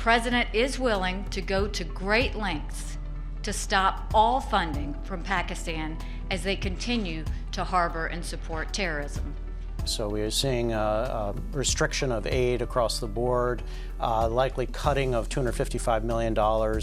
President is willing to go to great lengths to stop all funding from Pakistan as they continue to harbor and support terrorism. So we are seeing a restriction of aid across the board, likely cutting of $255 million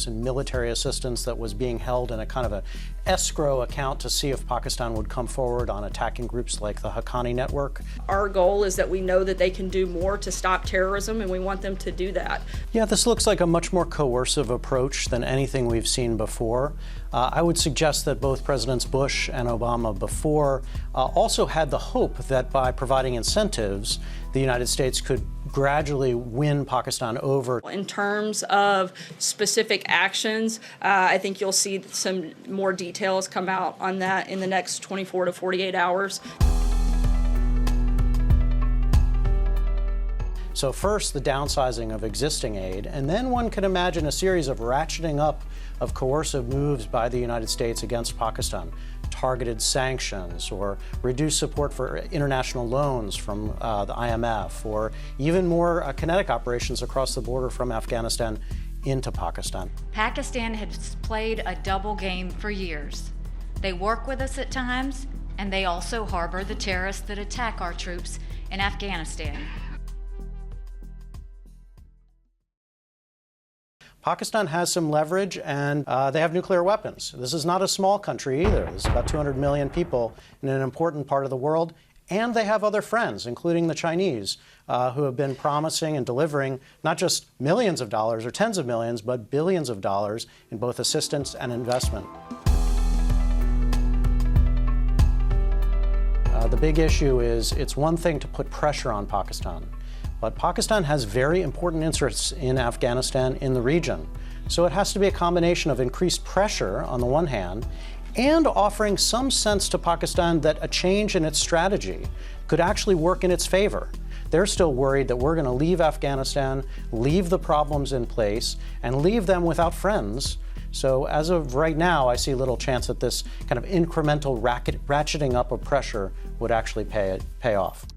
in military assistance that was being held in a kind of an escrow account to see if Pakistan would come forward on attacking groups like the Haqqani network. Our goal is that we know that they can do more to stop terrorism, and we want them to do that. Yeah, this looks like a much more coercive approach than anything we've seen before. I would suggest that both Presidents Bush and Obama before also had the hope that by providing incentives, the United States could gradually win Pakistan over. In terms of specific actions, I think you'll see some more details come out on that in the next 24 to 48 hours. So first, the downsizing of existing aid, and then one could imagine a series of ratcheting up of coercive moves by the United States against Pakistan. Targeted sanctions, or reduced support for international loans from the IMF, or even more kinetic operations across the border from Afghanistan into Pakistan. Pakistan has played a double game for years. They work with us at times, and they also harbor the terrorists that attack our troops in Afghanistan. Pakistan has some leverage, and they have nuclear weapons. This is not a small country either. There's about 200 million people in an important part of the world, and they have other friends, including the Chinese, who have been promising and delivering not just millions of dollars or tens of millions, but billions of dollars in both assistance and investment. The big issue is it's one thing to put pressure on Pakistan, but Pakistan has very important interests in Afghanistan, in the region. So it has to be a combination of increased pressure on the one hand and offering some sense to Pakistan that a change in its strategy could actually work in its favor. They're still worried that we're going to leave Afghanistan, leave the problems in place, and leave them without friends. So as of right now, I see little chance that this kind of incremental ratcheting up of pressure would actually pay off.